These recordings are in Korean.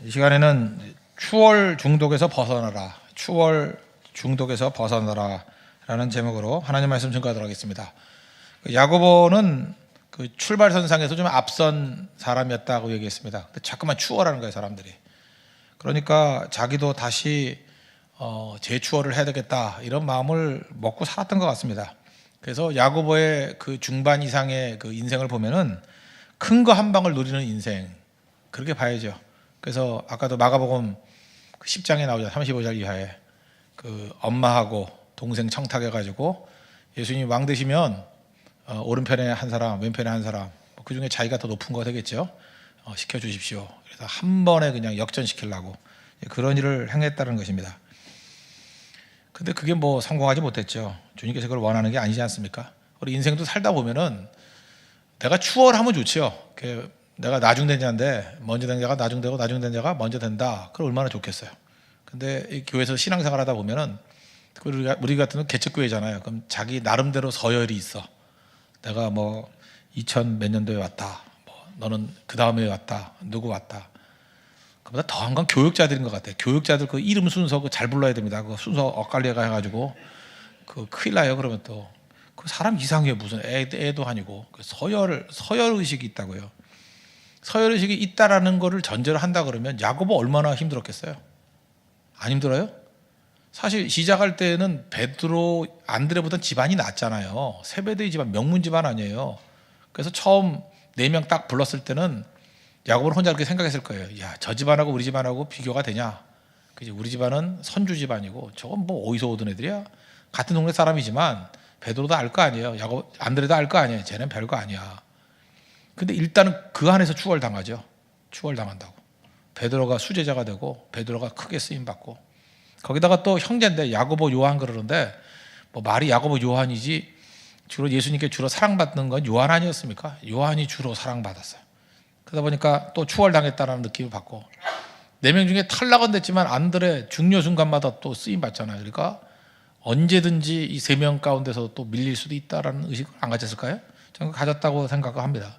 이 시간에는 추월 중독에서 벗어나라, 추월 중독에서 벗어나라 라는 제목으로 하나님 말씀 증거하도록 하겠습니다. 야고보는 그 출발선상에서 좀 앞선 사람이었다고 얘기했습니다. 근데 자꾸만 추월하는 거예요, 사람들이. 그러니까 자기도 다시 재추월을 해야 되겠다 이런 마음을 먹고 살았던 것 같습니다. 그래서 야고보의 그 중반 이상의 그 인생을 보면은 큰 거 한 방을 누리는 인생, 그렇게 봐야죠. 그래서 아까도 마가복음 10장에 나오죠. 35절 이하에 그 엄마하고 동생 청탁해가지고 예수님이 왕 되시면 오른편에 한 사람, 왼편에 한 사람, 그 중에 자기가 더 높은 거 되겠죠. 시켜주십시오. 그래서 한 번에 그냥 역전시키려고 그런 일을 행했다는 것입니다. 근데 그게 뭐 성공하지 못했죠. 주님께서 그걸 원하는 게 아니지 않습니까? 우리 인생도 살다 보면은 내가 추월하면 좋죠. 내가 나중된 자인데 먼저 된 자가 나중되고 나중된 자가 먼저 된다. 그럼 얼마나 좋겠어요. 근데 이 교회에서 신앙생활 하다 보면은 우리 같은 건 개척교회잖아요. 그럼 자기 나름대로 서열이 있어. 내가 뭐 2000 몇 년도에 왔다. 너는 그 다음에 왔다. 누구 왔다. 그보다 더한 건 교육자들인 것 같아요. 교육자들 그 이름 순서 잘 불러야 됩니다. 그 순서 엇갈려가 해가지고 그 큰일 나요. 그러면 또 그 사람 이상해요. 무슨 애도 아니고 서열 의식이 있다고요. 서열 의식이 있다라는 거를 전제로 한다 그러면 야고보 얼마나 힘들었겠어요? 안 힘들어요? 사실 시작할 때는 베드로, 안드레보다 집안이 낫잖아요. 세베대의 집안, 명문 집안 아니에요. 그래서 처음 4명 딱 불렀을 때는 야고보는 혼자 그렇게 생각했을 거예요. 야, 저 집안하고 우리 집안하고 비교가 되냐? 그지? 우리 집안은 선주 집안이고 저건 뭐 어디서 오던 애들이야? 같은 동네 사람이지만 베드로도 알 거 아니에요. 안드레도 알 거 아니에요. 쟤는 별거 아니야. 근데 일단은 그 안에서 추월당하죠. 추월당한다고. 베드로가 수제자가 되고 베드로가 크게 쓰임 받고, 거기다가 또 형제인데 야고보 요한 그러는데 뭐 말이 야고보 요한이지 주로 예수님께 주로 사랑받는 건 요한 아니었습니까? 요한이 주로 사랑받았어요. 그러다 보니까 또 추월당했다는 느낌을 받고, 4명 중에 탈락은 됐지만 안드레 중요 순간마다 또 쓰임 받잖아요. 그러니까 언제든지 이 3명 가운데서 또 밀릴 수도 있다라는 의식을 안 가졌을까요? 저는 가졌다고 생각합니다.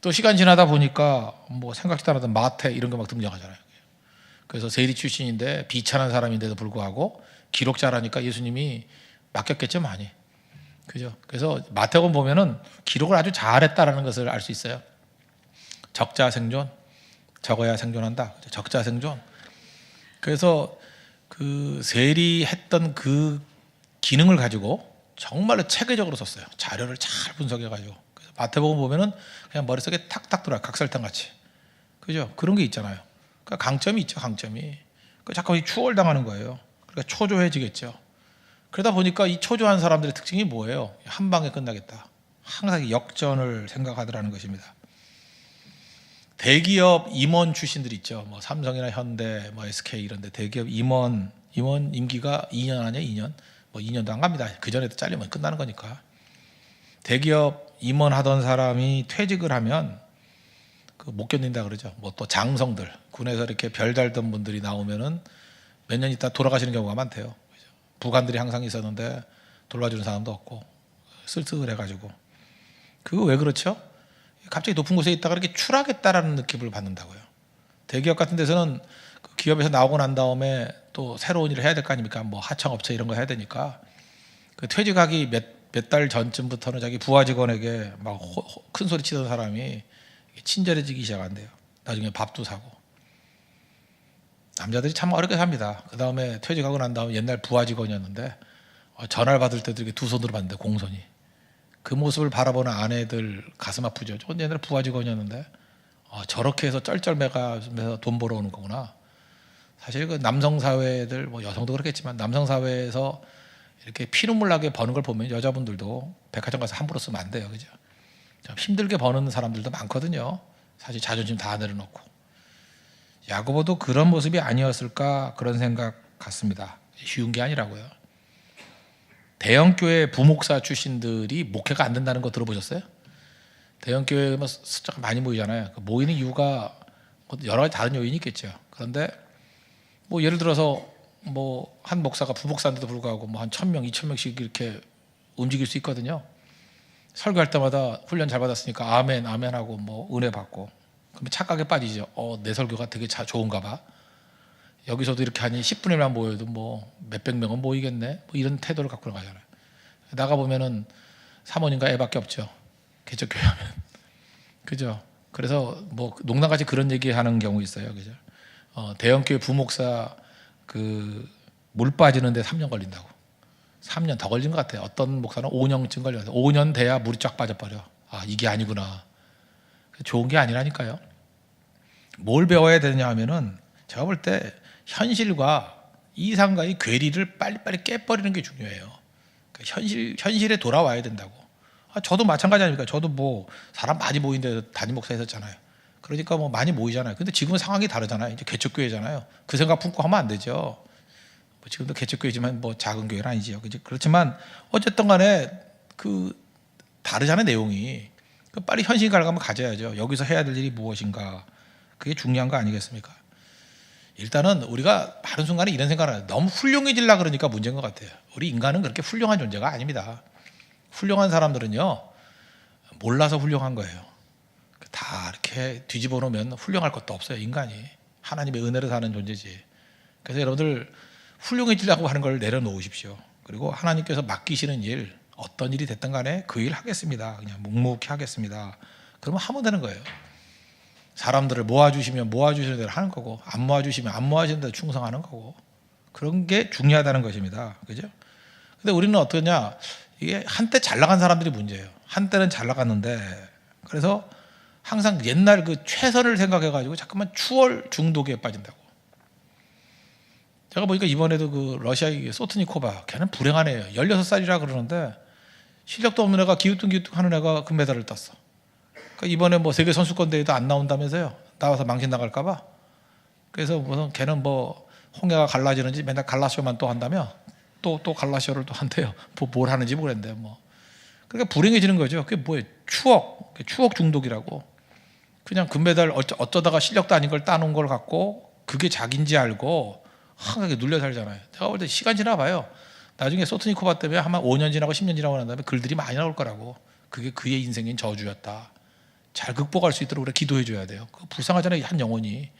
또 시간 지나다 보니까 뭐 생각지도 않았던 마태 이런 거 막 등장하잖아요. 그래서 세리 출신인데 비천한 사람인데도 불구하고 기록자라니까 예수님이 맡겼겠죠, 많이. 그죠? 그래서 마태복음 보면은 기록을 아주 잘했다라는 것을 알 수 있어요. 적자 생존, 적어야 생존한다. 적자 생존. 그래서 그 세리했던 그 기능을 가지고 정말로 체계적으로 썼어요. 자료를 잘 분석해가지고. 그래서 마태복음 보면은 그냥 머릿속에 탁탁 들어요. 각설탕 같이. 그죠? 그런 게 있잖아요. 그러니까 강점이 있죠, 강점이. 자꾸 추월당하는 거예요. 그러니까 초조해지겠죠. 그러다 보니까 이 초조한 사람들의 특징이 뭐예요? 한 방에 끝나겠다. 항상 역전을 생각하더라는 것입니다. 대기업 임원 출신들 있죠. 뭐 삼성이나 현대, 뭐 SK 이런데 대기업 임원 임기가 2년 아니야? 2년? 뭐 2년도 안 갑니다. 그 전에도 잘리면 끝나는 거니까. 대기업 임원 하던 사람이 퇴직을 하면 못 견딘다 그러죠. 뭐 또 장성들, 군에서 이렇게 별 달던 분들이 나오면은 몇 년 있다 돌아가시는 경우가 많대요. 부관들이 항상 있었는데 돌봐주는 사람도 없고 쓸쓸해가지고. 그거 왜 그렇죠? 갑자기 높은 곳에 있다가 이렇게 추락했다라는 느낌을 받는다고요. 대기업 같은 데서는 그 기업에서 나오고 난 다음에 또 새로운 일을 해야 될 거 아닙니까? 뭐 하청업체 이런 거 해야 되니까 그 퇴직하기 몇 달 전쯤부터는 자기 부하 직원에게 막 큰 소리 치던 사람이 친절해지기 시작한대요. 나중에 밥도 사고. 남자들이 참 어렵게 삽니다. 그 다음에 퇴직하고 난 다음에 옛날 부하 직원이었는데 전화를 받을 때도 이렇게 두 손으로 받는데, 공손히. 그 모습을 바라보는 아내들 가슴 아프죠. 저는 옛날 부하 직원이었는데 저렇게 해서 쩔쩔매가면서 돈 벌어오는 거구나. 사실 그 남성 사회들, 뭐 여성도 그렇겠지만 남성 사회에서 이렇게 피눈물 나게 버는 걸 보면 여자분들도 백화점 가서 함부로 쓰면 안 돼요. 그죠? 힘들게 버는 사람들도 많거든요. 사실 자존심 다 내려놓고. 야고보도 그런 모습이 아니었을까 그런 생각 같습니다. 쉬운 게 아니라고요. 대형교회 부목사 출신들이 목회가 안 된다는 거 들어보셨어요? 대형교회 숫자가 많이 모이잖아요. 모이는 이유가 여러 가지 다른 요인이 있겠죠. 그런데 뭐 예를 들어서 뭐 한 목사가 부목사인데도 불구하고 뭐 한 1000명, 2000명씩 이렇게 움직일 수 있거든요. 설교할 때마다 훈련 잘 받았으니까 아멘, 아멘 하고 뭐 은혜 받고 그러면 착각에 빠지죠. 내 설교가 되게 좋은가 봐. 여기서도 이렇게 하니 10분의 1만 모여도 뭐 몇백 명은 모이겠네. 뭐 이런 태도를 갖고 나가잖아요. 나가 보면은 사모님과 애밖에 없죠. 개척교회 하면. 그죠? 그래서 뭐 농담같이 그런 얘기하는 경우 있어요. 그죠? 대형교회 부목사 물 빠지는데 3년 걸린다고. 3년 더 걸린 것 같아요. 어떤 목사는 5년쯤 걸려요. 5년 돼야 물이 쫙 빠져버려. 아, 이게 아니구나. 좋은 게 아니라니까요. 뭘 배워야 되냐 하면은 제가 볼 때 현실과 이상과의 괴리를 빨리빨리 깨버리는 게 중요해요. 현실에 돌아와야 된다고. 저도 마찬가지 아닙니까? 저도 뭐 사람 많이 모인데 담임 목사 했었잖아요. 그러니까 뭐 많이 모이잖아요. 근데 지금은 상황이 다르잖아요. 이제 개척교회잖아요. 그 생각 품고 하면 안 되죠. 뭐 지금도 개척교회지만 뭐 작은 교회는 아니지요. 그렇지만 어쨌든 간에 다르잖아요, 내용이. 빨리 현실 갈감을 가져야죠. 여기서 해야 될 일이 무엇인가. 그게 중요한 거 아니겠습니까? 일단은 우리가 하는 순간에 이런 생각을 해요. 너무 훌륭해지려고 그러니까 문제인 것 같아요. 우리 인간은 그렇게 훌륭한 존재가 아닙니다. 훌륭한 사람들은요, 몰라서 훌륭한 거예요. 다 이렇게 뒤집어 놓으면 훌륭할 것도 없어요. 인간이 하나님의 은혜로 사는 존재지. 그래서 여러분들 훌륭해지려고 하는 걸 내려놓으십시오. 그리고 하나님께서 맡기시는 일, 어떤 일이 됐든 간에 그 일 하겠습니다. 그냥 묵묵히 하겠습니다. 그러면 하면 되는 거예요. 사람들을 모아주시면 모아주시는 대로 하는 거고, 안 모아주시면 안 모아주시는 대로 충성하는 거고, 그런 게 중요하다는 것입니다. 그죠? 근데 우리는 어떠냐? 이게 한때 잘 나간 사람들이 문제예요. 한때는 잘 나갔는데, 그래서 항상 옛날 최선을 생각해가지고 자꾸만 추월 중독에 빠진다고. 제가 보니까 이번에도 러시아의 소트니코바, 걔는 불행한 애예요. 16살이라 그러는데 실력도 없는 애가 기우뚱기우뚱 하는 애가 금메달을 땄어. 그러니까 이번에 뭐 세계 선수권 대회도 안 나온다면서요. 나와서 망신 나갈까봐. 그래서 무슨 걔는 뭐 홍해가 갈라지는지 맨날 갈라쇼만 또 한다며 또 갈라쇼를 또 한대요. 뭘 하는지 모르겠는데 뭐. 그러니까 불행해지는 거죠. 그게 뭐예요? 추억 중독이라고. 그냥 금메달 어쩌다가 실력도 아닌 걸 따놓은 걸 갖고 그게 자기인지 알고 항하게 눌려 살잖아요. 제가 볼 때 시간 지나 봐요. 나중에 소트니코바 때문에 한 5년 지나고 10년 지나고 난 다음에 글들이 많이 나올 거라고. 그게 그의 인생인 저주였다. 잘 극복할 수 있도록 우리가 기도해 줘야 돼요. 그거 불쌍하잖아요. 한 영혼이.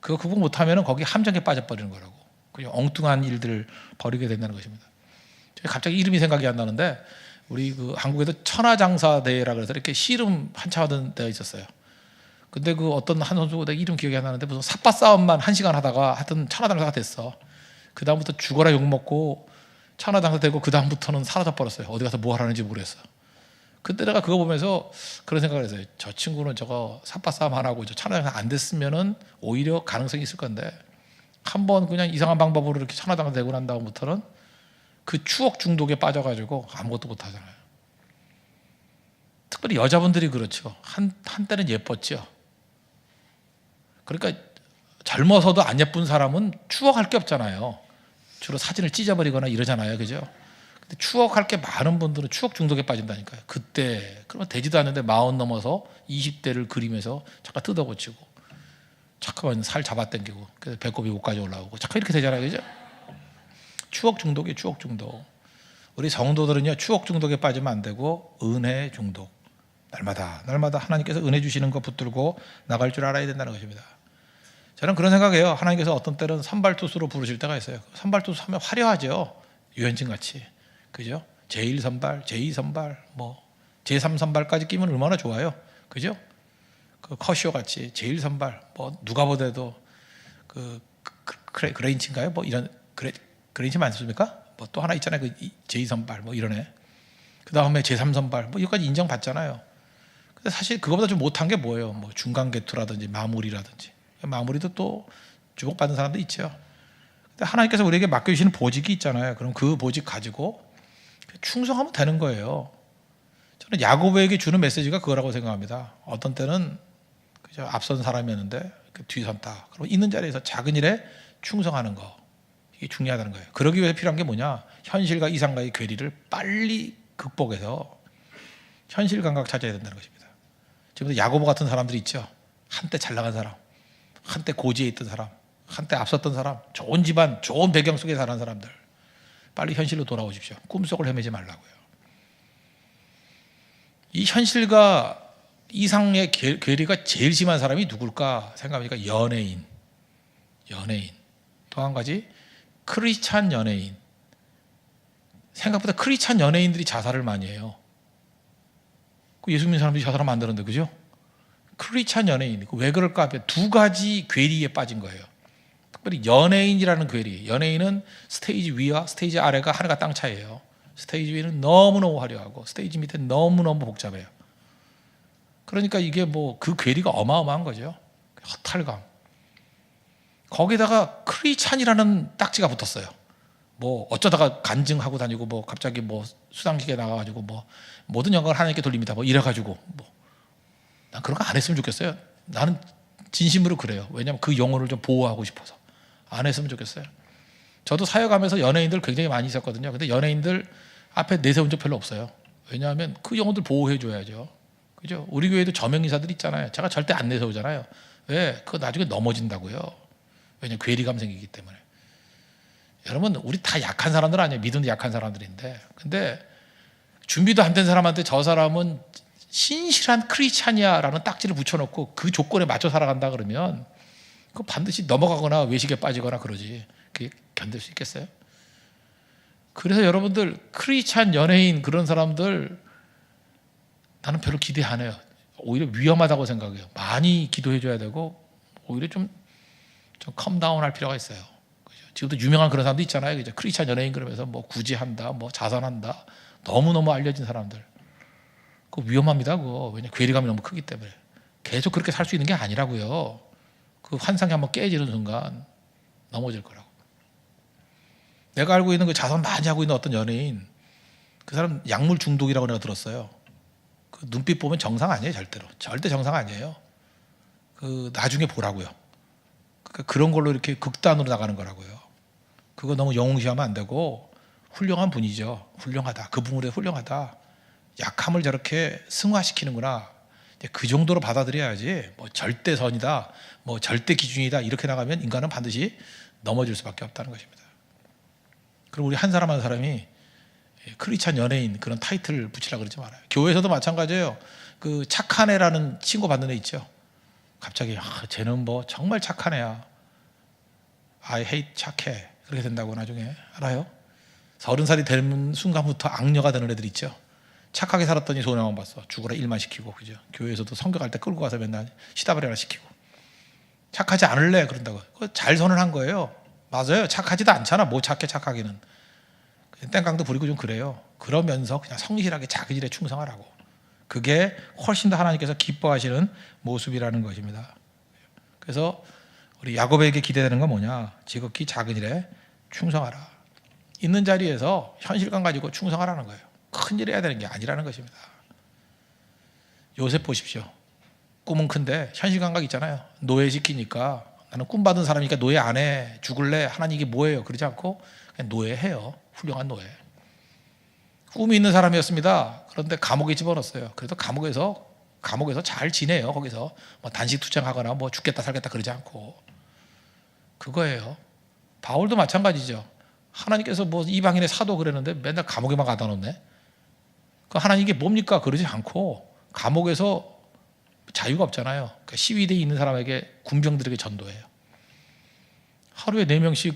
그거 극복 못하면 거기 함정에 빠져버리는 거라고. 그냥 엉뚱한 일들을 벌이게 된다는 것입니다. 갑자기 이름이 생각이 안 나는데 우리 한국에도 천하장사대회라 그래서 이렇게 씨름 한참 하던 데가 있었어요. 근데 어떤 한 선수가 내가 이름 기억이 안 나는데 무슨 삿바 싸움만 1시간 하다가 하여튼 천하장사가 됐어. 그 다음부터 죽어라 욕먹고 천하장사 되고 그 다음부터는 사라져 버렸어요. 어디 가서 뭐 하라는지 모르겠어. 그때 내가 그거 보면서 그런 생각을 했어요. 저 친구는 저거 삿바 싸움 안 하고 저 천하장사 안 됐으면은 오히려 가능성이 있을 건데 한번 그냥 이상한 방법으로 이렇게 천하장사 되고 난 다음부터는 그 추억 중독에 빠져가지고 아무것도 못 하잖아요. 특별히 여자분들이 그렇죠. 한때는 예뻤죠. 그러니까 젊어서도 안 예쁜 사람은 추억할 게 없잖아요. 주로 사진을 찢어버리거나 이러잖아요. 그죠? 근데 추억할 게 많은 분들은 추억 중독에 빠진다니까요. 그때 그러면 되지도 않는데 40 넘어서 20대를 그리면서 잠깐 뜯어고치고 잠깐만 살 잡아당기고 그래서 배꼽이 목까지 올라오고 잠깐 이렇게 되잖아요. 그죠? 추억 중독이에요. 추억 중독. 우리 성도들은요 추억 중독에 빠지면 안 되고 은혜 중독. 날마다 하나님께서 은혜 주시는 거 붙들고 나갈 줄 알아야 된다는 것입니다. 저는 그런 생각해요. 하나님께서 어떤 때는 선발투수로 부르실 때가 있어요. 선발투수 하면 화려하죠. 유현진 같이. 그죠? 제1선발, 제2선발, 뭐 제3선발까지 끼면 얼마나 좋아요. 그죠? 커쇼 같이 제1선발, 뭐 누가 보더라도 그레인치인가요? 뭐 이런 그레인치 맞습니까? 뭐 또 하나 있잖아요. 제2선발 뭐 이런 애. 그다음에 제3선발 뭐 이거까지 인정받잖아요. 근데 사실 그거보다 좀 못한 게 뭐예요? 뭐 중간 개투라든지 마무리라든지. 마무리도 또 주목받는 사람도 있죠. 근데 하나님께서 우리에게 맡겨주시는 보직이 있잖아요. 그럼 그 보직 가지고 충성하면 되는 거예요. 저는 야고보에게 주는 메시지가 그거라고 생각합니다. 어떤 때는 그저 앞선 사람이었는데 뒤선다. 그럼 있는 자리에서 작은 일에 충성하는 거. 이게 중요하다는 거예요. 그러기 위해서 필요한 게 뭐냐? 현실과 이상과의 괴리를 빨리 극복해서 현실 감각 찾아야 된다는 것입니다. 지금도 야고보 같은 사람들이 있죠. 한때 잘 나간 사람, 한때 고지에 있던 사람, 한때 앞섰던 사람, 좋은 집안, 좋은 배경 속에 사는 사람들 빨리 현실로 돌아오십시오. 꿈속을 헤매지 말라고요. 이 현실과 이상의 괴리가 제일 심한 사람이 누굴까 생각하니까 연예인. 또 한 가지 크리스찬 연예인. 생각보다 크리스찬 연예인들이 자살을 많이 해요. 그 예수 믿는 사람들이 자살을 만드는데, 그죠? 크리스찬 연예인. 왜 그럴까? 두 가지 괴리에 빠진 거예요. 특별히 연예인이라는 괴리. 연예인은 스테이지 위와 스테이지 아래가 하늘과 땅 차이예요. 스테이지 위는 너무너무 화려하고 스테이지 밑에 너무너무 복잡해요. 그러니까 이게 뭐 그 괴리가 어마어마한 거죠. 허탈감. 거기다가 크리스찬이라는 딱지가 붙었어요. 뭐 어쩌다가 간증하고 다니고 뭐 갑자기 뭐 수상식에 나가가지고 뭐 모든 영광을 하나님께 돌립니다. 뭐 이래가지고 뭐 난 그런 거 안 했으면 좋겠어요. 나는 진심으로 그래요. 왜냐하면 그 영혼을 좀 보호하고 싶어서 안 했으면 좋겠어요. 저도 사역하면서 연예인들 굉장히 많이 있었거든요. 근데 연예인들 앞에 내세운 적 별로 없어요. 왜냐하면 그 영혼들 보호해 줘야죠. 그죠? 우리 교회도 저명 인사들 있잖아요. 제가 절대 안 내세우잖아요. 왜? 그거 나중에 넘어진다고요. 왜냐면 괴리감 생기기 때문에. 여러분, 우리 다 약한 사람들 아니에요. 믿음도 약한 사람들인데. 근데 준비도 안 된 사람한테 저 사람은 신실한 크리스찬이야라는 딱지를 붙여놓고 그 조건에 맞춰 살아간다 그러면 그 반드시 넘어가거나 외식에 빠지거나 그러지. 그게 견딜 수 있겠어요? 그래서 여러분들 크리스찬 연예인 그런 사람들 나는 별로 기대 안 해요. 오히려 위험하다고 생각해요. 많이 기도해 줘야 되고 오히려 좀 컴다운 할 필요가 있어요. 그죠? 지금도 유명한 그런 사람도 있잖아요. 그죠? 크리스찬 연예인 그러면서 뭐 구제한다, 뭐 자선한다. 너무너무 알려진 사람들. 그거 위험합니다. 그거. 왜냐 괴리감이 너무 크기 때문에. 계속 그렇게 살 수 있는 게 아니라고요. 그 환상이 한번 깨지는 순간 넘어질 거라고. 내가 알고 있는 그 자선 많이 하고 있는 어떤 연예인, 그 사람 약물 중독이라고 내가 들었어요. 그 눈빛 보면 정상 아니에요. 절대 정상 아니에요. 그 나중에 보라고요. 그러니까 그런 걸로 이렇게 극단으로 나가는 거라고요. 그거 너무 영웅시하면 안 되고 훌륭한 분이죠. 훌륭하다. 그 부분에 훌륭하다. 약함을 저렇게 승화시키는구나. 그 정도로 받아들여야지. 뭐 절대선이다, 뭐 절대 기준이다 이렇게 나가면 인간은 반드시 넘어질 수밖에 없다는 것입니다. 그리고 우리 한 사람 한 사람이 크리스찬 연예인 그런 타이틀을 붙이려고 그러지 말아요. 교회에서도 마찬가지예요. 그 착한 애라는 칭호 받는 애 있죠. 갑자기 쟤는 뭐 정말 착한 애야. I hate 착해. 그렇게 된다고 나중에 알아요? 30살이 되는 순간부터 악녀가 되는 애들 있죠. 착하게 살았더니 손해만 봤어. 죽으라 일만 시키고, 그죠? 교회에서도 성경할 때 끌고 가서 맨날 시다바리라 시키고. 착하지 않을래 그런다고. 잘 선언한 거예요. 맞아요. 착하지도 않잖아. 뭐 착하기는. 땡깡도 부리고 좀 그래요. 그러면서 그냥 성실하게 자기 일에 충성하라고. 그게 훨씬 더 하나님께서 기뻐하시는 모습이라는 것입니다. 그래서 우리 야곱에게 기대되는 건 뭐냐? 지극히 작은 일에 충성하라. 있는 자리에서 현실감 가지고 충성하라는 거예요. 큰 일 해야 되는 게 아니라는 것입니다. 요셉 보십시오. 꿈은 큰데 현실 감각 있잖아요. 노예시키니까 나는 꿈 받은 사람이니까 노예 안 해. 죽을래. 하나님 이게 뭐예요? 그러지 않고 그냥 노예해요. 훌륭한 노예. 꿈이 있는 사람이었습니다. 그런데 감옥에 집어넣었어요. 그래도 감옥에서 잘 지내요. 거기서 뭐 단식 투쟁하거나 뭐 죽겠다 살겠다 그러지 않고. 그거예요. 바울도 마찬가지죠. 하나님께서 뭐 이방인의 사도 그랬는데 맨날 감옥에만 가다 놓네. 그 하나님 이게 뭡니까? 그러지 않고 감옥에서 자유가 없잖아요. 그러니까 시위대에 있는 사람에게 군병들에게 전도해요. 하루에 4명씩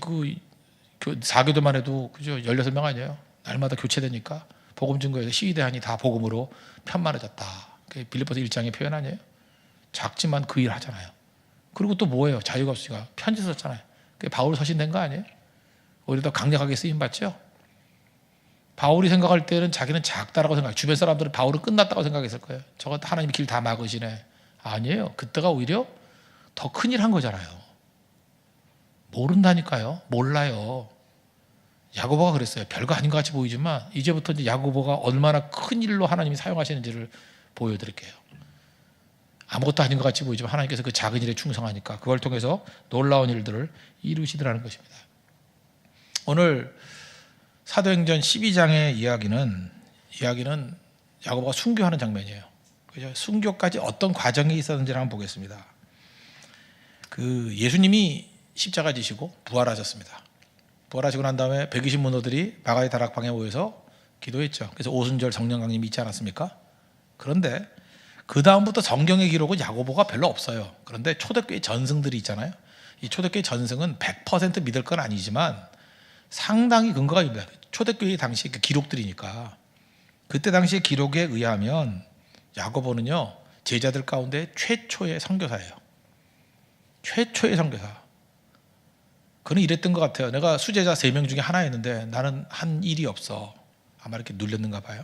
그 사교도만 해도 그죠? 16명 아니에요. 날마다 교체되니까 복음 증거에서 시위대한이 다 복음으로 편만해졌다. 빌립보서 1장의 표현 아니에요? 작지만 그 일 하잖아요. 그리고 또 뭐예요? 자유가 없으니까 편지 썼잖아요. 그게 바울 서신된 거 아니에요? 오히려 더 강력하게 쓰임 받죠? 바울이 생각할 때는 자기는 작다라고 생각해요. 주변 사람들은 바울은 끝났다고 생각했을 거예요. 저거 하나님이 길 다 막으시네. 아니에요. 그때가 오히려 더 큰일 한 거잖아요. 모른다니까요. 몰라요. 야고보가 그랬어요. 별거 아닌 것 같이 보이지만 이제부터 이제 야고보가 얼마나 큰 일로 하나님이 사용하시는지를 보여드릴게요. 아무것도 아닌 것 같이 보이지만 하나님께서 그 작은 일에 충성하니까 그걸 통해서 놀라운 일들을 이루시더라는 것입니다. 오늘 사도행전 12장의 이야기는 야고보가 순교하는 장면이에요. 그죠? 순교까지 어떤 과정이 있었는지를 한번 보겠습니다. 그 예수님이 십자가 지시고 부활하셨습니다. 부활하시고 난 다음에 120 문호들이 마가의 다락방에 모여서 기도했죠. 그래서 오순절 성령 강림이 있지 않았습니까? 그런데 그 다음부터 성경의 기록은 야고보가 별로 없어요. 그런데 초대교회 전승들이 있잖아요. 이 초대교회 전승은 100% 믿을 건 아니지만 상당히 근거가 있습니다. 초대교회 당시 그 기록들이니까. 그때 당시의 기록에 의하면 야고보는요, 제자들 가운데 최초의 선교사예요. 최초의 선교사. 그는 이랬던 것 같아요. 내가 수제자 3명 중에 하나였는데 나는 한 일이 없어. 아마 이렇게 눌렸는가 봐요.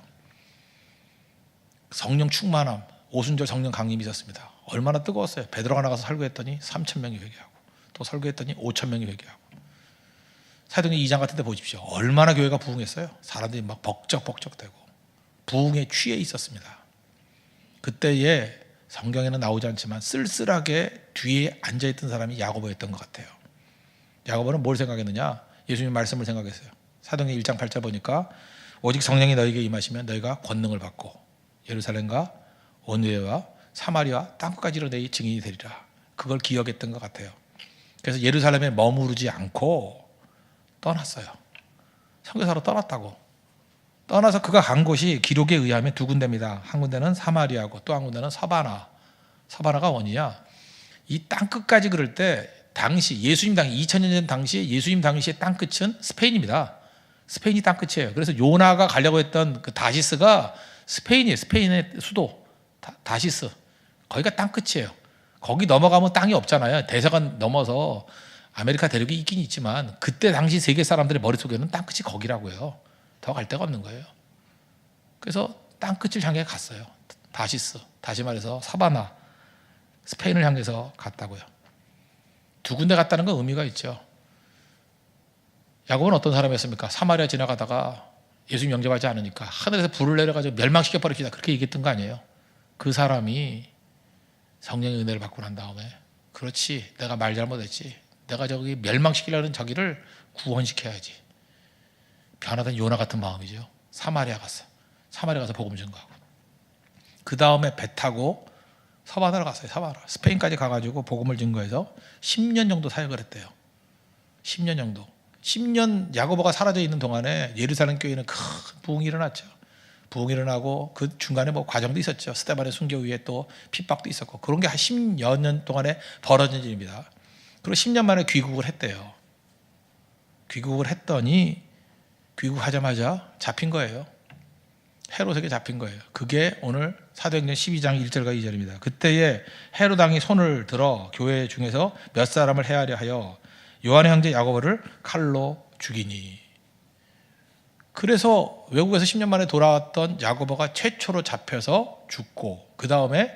성령 충만함, 오순절 성령 강림이 있었습니다. 얼마나 뜨거웠어요. 베드로가 나가서 설교했더니 3,000명이 회개하고, 또 설교했더니 5,000명이 회개하고. 사도행전 2장 같은 데 보십시오. 얼마나 교회가 부흥했어요. 사람들이 막 벅적벅적대고 부흥에 취해 있었습니다. 그때에 성경에는 나오지 않지만 쓸쓸하게 뒤에 앉아있던 사람이 야고보였던 것 같아요. 야고보는 뭘 생각했느냐? 예수님 말씀을 생각했어요. 사도행전 1장 8절 보니까 오직 성령이 너희에게 임하시면 너희가 권능을 받고 예루살렘과 온 유대와 사마리아 땅끝까지 이르러 내 증인이 되리라. 그걸 기억했던 것 같아요. 그래서 예루살렘에 머무르지 않고 떠났어요. 선교사로 떠났다고. 떠나서 그가 간 곳이 기록에 의하면 2군데입니다. 한 군데는 사마리아고 또 한 군데는 서바나. 서바나가 어디냐? 이 땅끝까지 그럴 때 당시 예수님 당시 2000년 전 당시 예수님 당시의 땅끝은 스페인입니다. 스페인이 땅끝이에요. 그래서 요나가 가려고 했던 그 다시스가 스페인이에요. 스페인의 수도 다시스. 거기가 땅끝이에요. 거기 넘어가면 땅이 없잖아요. 대서관 넘어서 아메리카 대륙이 있긴 있지만 그때 당시 세계 사람들의 머릿속에는 땅끝이 거기라고요. 더 갈 데가 없는 거예요. 그래서 땅끝을 향해 갔어요. 다시스, 다시 말해서 사바나, 스페인을 향해서 갔다고요. 2군데 갔다는 건 의미가 있죠. 야고보는 어떤 사람이었습니까? 사마리아 지나가다가 예수님 영접하지 않으니까 하늘에서 불을 내려가지고 멸망시켜 버립시다. 그렇게 얘기했던 거 아니에요. 그 사람이 성령의 은혜를 받고 난 다음에 그렇지, 내가 말 잘못했지. 내가 저기 멸망시키려는 저기를 구원시켜야지. 변화된 요나 같은 마음이죠. 사마리아 갔어요. 사마리아 가서 복음 전가하고. 그 다음에 배 타고 서바나로 갔어요. 서바나. 스페인까지 가가지고 복음을 증거해서 10년 정도 사역을 했대요. 10년 정도. 10년 야고보가 사라져 있는 동안에 예루살렘 교회는 큰 부흥이 일어났죠. 부흥이 일어나고 그 중간에 뭐 과정도 있었죠. 스데반의 순교 위에 또 핍박도 있었고 그런 게 한 10여 년 동안에 벌어진 일입니다. 그리고 10년 만에 귀국을 했대요. 귀국을 했더니 귀국하자마자 잡힌 거예요. 헤롯에게 잡힌 거예요. 그게 오늘 사도행전 12장 1절과 2절입니다. 그때에 헤롯 왕이 손을 들어 교회 중에서 몇 사람을 해하려 하여 요한의 형제 야고보를 칼로 죽이니. 그래서 외국에서 10년 만에 돌아왔던 야고보가 최초로 잡혀서 죽고 그 다음에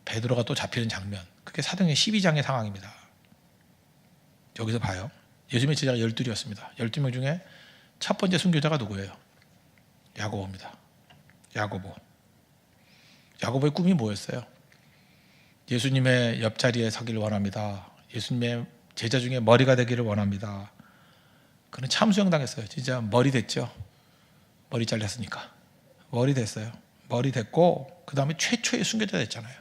베드로가 또 잡히는 장면. 그게 사도행전 12장의 상황입니다. 여기서 봐요. 예수님의 제자가 12이었습니다. 12명 중에 첫 번째 순교자가 누구예요? 야고보입니다. 야고보. 야고보의 꿈이 뭐였어요? 예수님의 옆자리에 서기를 원합니다. 예수님의 제자 중에 머리가 되기를 원합니다. 그는 참수형 당했어요. 진짜 머리 됐죠. 머리 잘렸으니까. 머리 됐어요. 머리 됐고 그 다음에 최초의 순교자 됐잖아요.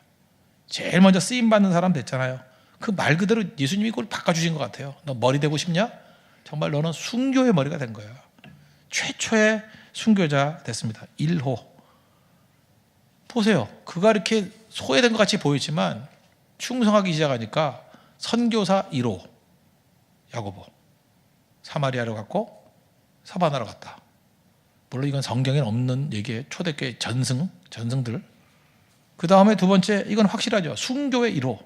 제일 먼저 쓰임받는 사람 됐잖아요. 그 말 그대로 예수님이 그걸 바꿔주신 것 같아요. 너 머리 되고 싶냐? 정말 너는 순교의 머리가 된 거야. 최초의 순교자 됐습니다. 1호. 보세요. 그가 이렇게 소외된 것 같이 보이지만 충성하기 시작하니까 선교사 1호 야고보. 사마리아로 갔고 사바나로 갔다. 물론 이건 성경에 없는 얘기예요. 초대교회 전승들. 그 다음에 두 번째, 이건 확실하죠. 순교의 1호.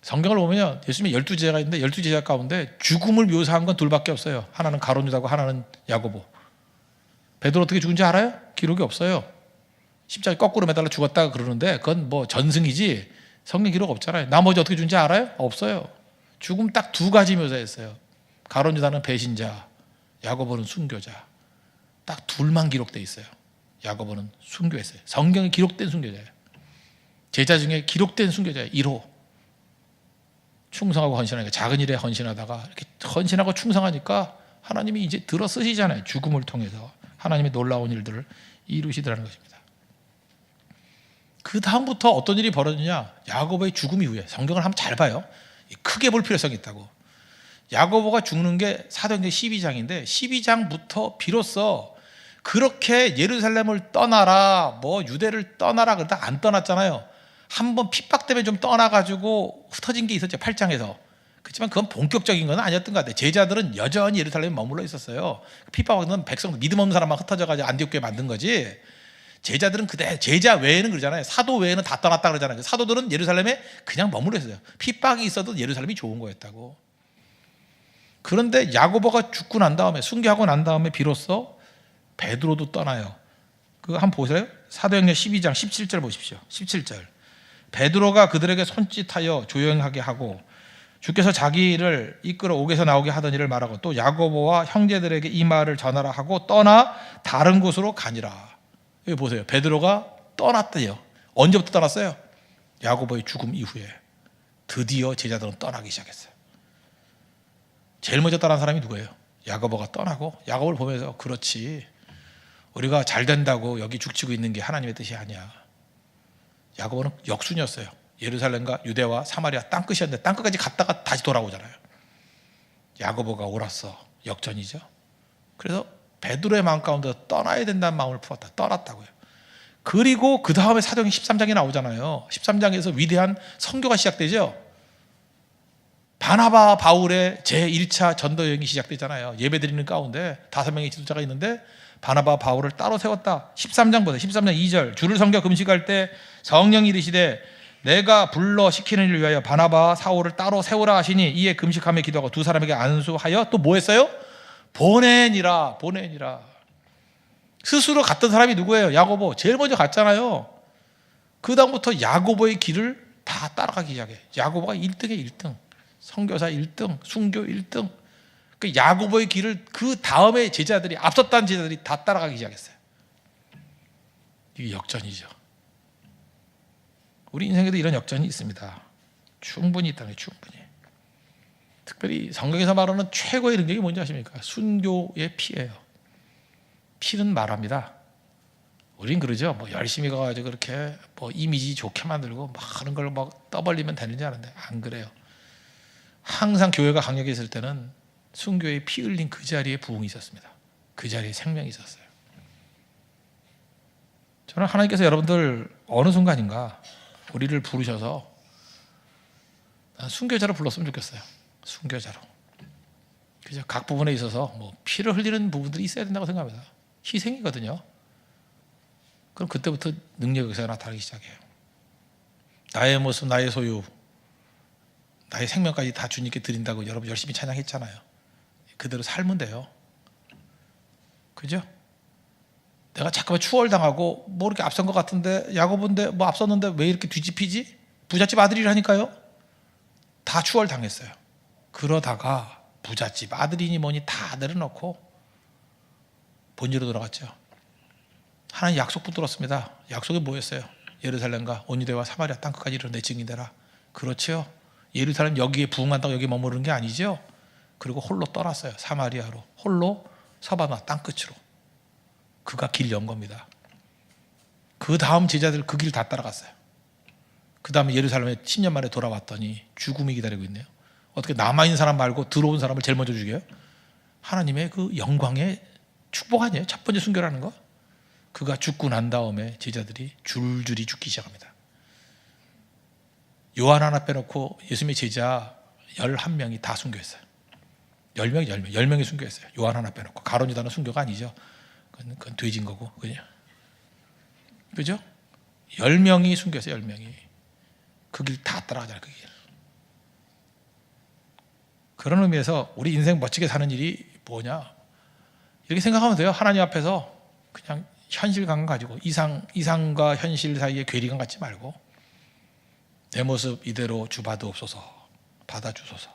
성경을 보면 예수님의 12제자가 있는데 12제자 가운데 죽음을 묘사한 건 둘밖에 없어요. 하나는 가룟 유다고 하나는 야고보. 베드로 어떻게 죽은지 알아요? 기록이 없어요. 십자가에 거꾸로 매달려 죽었다가 그러는데 그건 뭐 전승이지 성경 기록 없잖아요. 나머지 어떻게 죽은지 알아요? 없어요. 죽음 딱 2가지 묘사했어요. 가룟 유다는 배신자, 야고보는 순교자. 딱 둘만 기록되어 있어요. 야고보는 순교했어요. 성경에 기록된 순교자예요. 제자 중에 기록된 순교자예요. 1호. 충성하고 헌신하니까 작은 일에 헌신하다가 이렇게 헌신하고 충성하니까 하나님이 이제 들어 쓰시잖아요. 죽음을 통해서 하나님의 놀라운 일들을 이루시더라는 것입니다. 그 다음부터 어떤 일이 벌어지냐? 야고보의 죽음 이후에 성경을 한번 잘 봐요. 크게 볼 필요성이 있다고. 야고보가 죽는 게 사도행전 12장인데 12장부터 비로소 그렇게 예루살렘을 떠나라, 뭐 유대를 떠나라 그러다 안 떠났잖아요. 한번 핍박 때문에 좀 떠나가지고 흩어진 게 있었죠, 8장에서. 그렇지만 그건 본격적인 건 아니었던 것 같아요. 제자들은 여전히 예루살렘에 머물러 있었어요. 핍박하는 백성, 믿음 없는 사람만 흩어져가지고 안디옥 교회 만든 거지. 제자들은 그대, 제자 외에는 그러잖아요. 사도 외에는 다 떠났다 그러잖아요. 사도들은 예루살렘에 그냥 머물러 있어요. 핍박이 있어도 예루살렘이 좋은 거였다고. 그런데 야고보가 죽고 난 다음에, 순교하고 난 다음에 비로소 베드로도 떠나요. 그거 한번 보세요. 사도행전 12장 17절 보십시오. 17절. 베드로가 그들에게 손짓하여 조용하게 하고 주께서 자기를 이끌어 옥에서 나오게 하던 일을 말하고 또 야고보와 형제들에게 이 말을 전하라 하고 떠나 다른 곳으로 가니라. 여기 보세요. 베드로가 떠났대요. 언제부터 떠났어요? 야고보의 죽음 이후에 드디어 제자들은 떠나기 시작했어요. 제일 먼저 떠난 사람이 누구예요? 야고보가 떠나고, 야고보를 보면서 그렇지, 우리가 잘 된다고 여기 죽치고 있는 게 하나님의 뜻이 아니야. 야고보는 역순이었어요. 예루살렘과 유대와 사마리아 땅끝이었는데 땅끝까지 갔다가 다시 돌아오잖아요. 야고보가 옳았어. 역전이죠. 그래서 베드로의 마음 가운데 떠나야 된다는 마음을 품었다. 떠났다고요. 그리고 그 다음에 사도행전 13장이 나오잖아요. 13장에서 위대한 선교가 시작되죠. 바나바 바울의 제1차 전도 여행이 시작되잖아요. 예배드리는 가운데 5명의 지도자가 있는데 바나바 바울을 따로 세웠다. 13장 보세요. 13장 2절. 주를 섬겨 금식할 때 성령이 이르시되 내가 불러 시키는 일을 위하여 바나바와 사울을 따로 세우라 하시니 이에 금식하며 기도하고 두 사람에게 안수하여 또 뭐 했어요? 보내니라. 보내니라. 스스로 갔던 사람이 누구예요? 야고보. 제일 먼저 갔잖아요. 그 다음부터 야고보의 길을 다 따라가기 시작해. 야고보가 1등에 1등, 선교사 1등, 순교 1등. 그 야고보의 길을 그 다음에 제자들이, 앞섰던 제자들이 다 따라가기 시작했어요. 이게 역전이죠. 우리 인생에도 이런 역전이 있습니다. 충분히 있다는 게 충분히. 특별히 성경에서 말하는 최고의 능력이 뭔지 아십니까? 순교의 피예요. 피는 말합니다. 우린 그러죠. 뭐 열심히 가가지고 그렇게 뭐 이미지 좋게 만들고 막 하는 걸 막 떠벌리면 되는지 아는데 안 그래요. 항상 교회가 강력히 있을 때는 순교의 피 흘린 그 자리에 부흥이 있었습니다. 그 자리에 생명이 있었어요. 저는 하나님께서 여러분들 어느 순간인가 우리를 부르셔서 순교자로 불렀으면 좋겠어요. 순교자로. 그죠? 각 부분에 있어서 뭐 피를 흘리는 부분들이 있어야 된다고 생각합니다. 희생이거든요. 그럼 그때부터 능력에서 나타나기 시작해요. 나의 모습, 나의 소유, 나의 생명까지 다 주님께 드린다고 여러분 열심히 찬양했잖아요. 그대로 살면 돼요. 그죠? 내가 잠깐만 추월당하고 뭐 이렇게 앞선 것 같은데, 야고보인데 뭐 앞섰는데 왜 이렇게 뒤집히지? 부잣집 아들이라니까요. 다 추월당했어요. 그러다가 부잣집 아들이니 뭐니 다 내려놓고 본질로 돌아갔죠. 하나님 약속 붙들었습니다. 약속이 뭐였어요? 예루살렘과 온 유대와 사마리아 땅끝까지 이르러 내 증인되라. 그렇죠. 예루살렘 여기에 부흥한다고 여기 머무르는 게 아니죠. 그리고 홀로 떠났어요. 사마리아로 홀로 서바나 땅끝으로. 그가 길 연 겁니다. 그 다음 제자들 그 길 다 따라갔어요. 그 다음에 예루살렘에 10년 만에 돌아왔더니 죽음이 기다리고 있네요. 어떻게 남아있는 사람 말고 들어온 사람을 제일 먼저 죽여요? 하나님의 그 영광의 축복 아니에요? 첫 번째 순교라는 거. 그가 죽고 난 다음에 제자들이 줄줄이 죽기 시작합니다. 요한 하나 빼놓고 예수님의 제자 11명이 다 순교했어요. 10명이 순교했어요. 요한 하나 빼놓고. 가룟 유다는 순교가 아니죠. 그건 돼진 거고. 그죠? 10명이 순교했어요. 10명이. 그 길 다 따라가잖아요. 그 길. 그런 의미에서 우리 인생 멋지게 사는 일이 뭐냐? 이렇게 생각하면 돼요. 하나님 앞에서 그냥 현실감 가지고 이상과 현실 사이에 괴리감 갖지 말고 내 모습 이대로 주받으옵소서, 받아주소서.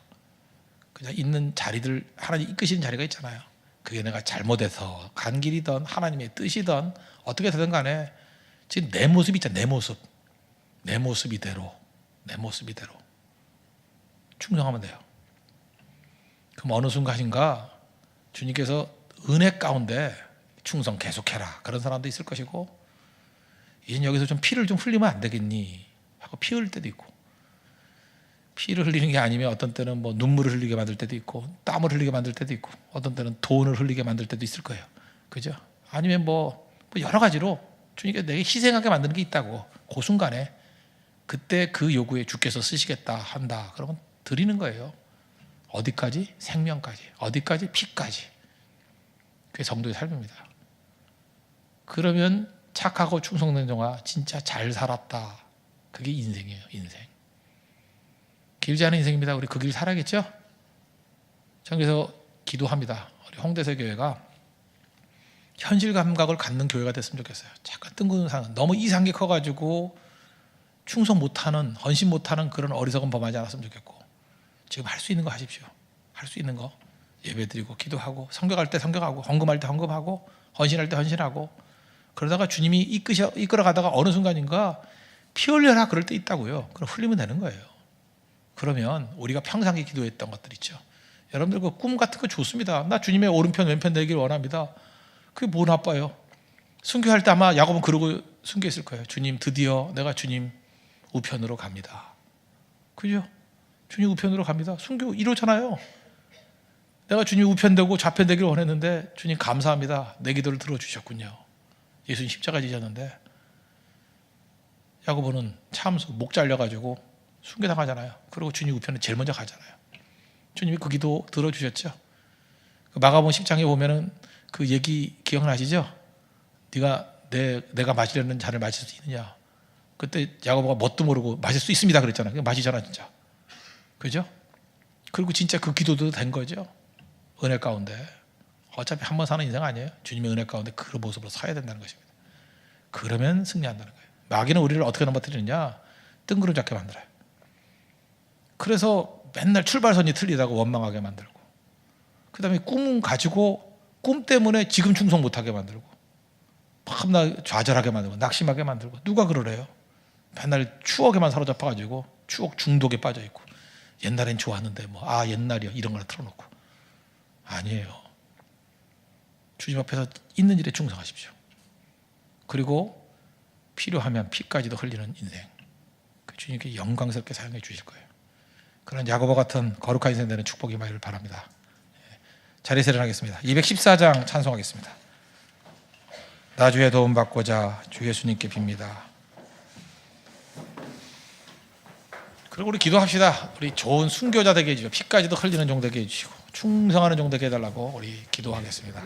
그냥 있는 자리들, 하나님 이끄시는 자리가 있잖아요. 그게 내가 잘못해서 간 길이든 하나님의 뜻이든 어떻게 되든 간에 지금 내 모습 있잖아. 내 모습 이대로 충성하면 돼요. 그럼 어느 순간인가 주님께서 은혜 가운데 충성 계속해라 그런 사람도 있을 것이고, 이젠 여기서 좀 피를 좀 흘리면 안 되겠니 하고 피 흘릴 때도 있고, 피를 흘리는 게 아니면 어떤 때는 뭐 눈물을 흘리게 만들 때도 있고 땀을 흘리게 만들 때도 있고 어떤 때는 돈을 흘리게 만들 때도 있을 거예요. 그죠? 아니면 뭐 여러 가지로 주님께 내게 희생하게 만드는 게 있다고, 그 순간에 그때 그 요구에 주께서 쓰시겠다 한다, 그러면 드리는 거예요. 어디까지? 생명까지. 어디까지? 피까지. 그게 성도의 삶입니다. 그러면 착하고 충성된 종아 진짜 잘 살았다. 그게 인생이에요. 인생. 길지 않은 인생입니다. 우리 그 길 살아야겠죠? 저는 그래서 기도합니다. 우리 홍대세 교회가 현실 감각을 갖는 교회가 됐으면 좋겠어요. 잠깐 뜬구름 상은 너무 이상하게 커가지고 충성 못하는, 헌신 못하는 그런 어리석은 범하지 않았으면 좋겠고, 지금 할 수 있는 거 하십시오. 할 수 있는 거 예배드리고 기도하고, 성경할 때 성경하고, 헌금할 때 헌금하고, 헌신할 때 헌신하고, 그러다가 주님이 이끌어가다가 어느 순간인가 피 흘려라 그럴 때 있다고요. 그럼 흘리면 되는 거예요. 그러면 우리가 평상시 기도했던 것들 있죠. 여러분들 그 꿈 같은 거 좋습니다. 나 주님의 오른편 왼편 되길 원합니다. 그게 뭐 나빠요? 순교할 때 아마 야곱은 그러고 순교했을 거예요. 주님, 드디어 내가 주님 우편으로 갑니다. 그죠? 주님 우편으로 갑니다. 순교 이러잖아요. 내가 주님 우편 되고 좌편 되길 원했는데 주님 감사합니다. 내 기도를 들어주셨군요. 예수님 십자가 지셨는데 야고보는 참수 목 잘려가지고 순교당하잖아요. 그리고 주님 우편에 제일 먼저 가잖아요. 주님이 그 기도 들어주셨죠. 마가복음 10장에 보면은 그 얘기 기억나시죠? 내가 마시려는 잔을 마실 수 있느냐? 그때 야고보가 뭣도 모르고 마실 수 있습니다 그랬잖아요. 그냥 마시잖아 진짜. 그죠? 그리고 진짜 그 기도도 된 거죠. 은혜 가운데. 어차피 한 번 사는 인생 아니에요. 주님의 은혜 가운데 그 모습으로 서야 된다는 것입니다. 그러면 승리한다는 거예요. 마귀는 우리를 어떻게 넘어뜨리느냐? 뜬구름 잡게 만들어요. 그래서 맨날 출발선이 틀리다고 원망하게 만들고, 그 다음에 꿈 가지고 꿈 때문에 지금 충성 못하게 만들고, 밤낮 좌절하게 만들고, 낙심하게 만들고. 누가 그러래요? 맨날 추억에만 사로잡아가지고 추억 중독에 빠져있고, 옛날엔 좋았는데 옛날이요 이런 걸 틀어놓고. 아니에요. 주님 앞에서 있는 일에 충성하십시오. 그리고 필요하면 피까지도 흘리는 인생, 그 주님께 영광스럽게 사용해 주실 거예요. 그런 야고보 같은 거룩한 인생 되는 축복이 임하기를 바랍니다. 자리에서 일어나겠습니다. 214장 찬송하겠습니다. 나 주의 도움 받고자 주 예수님께 빕니다. 그리고 우리 기도합시다. 우리 좋은 순교자 되게 해주시고, 피까지도 흘리는 종 되게 해주시고, 충성하는 종 되게 해달라고 우리 기도하겠습니다.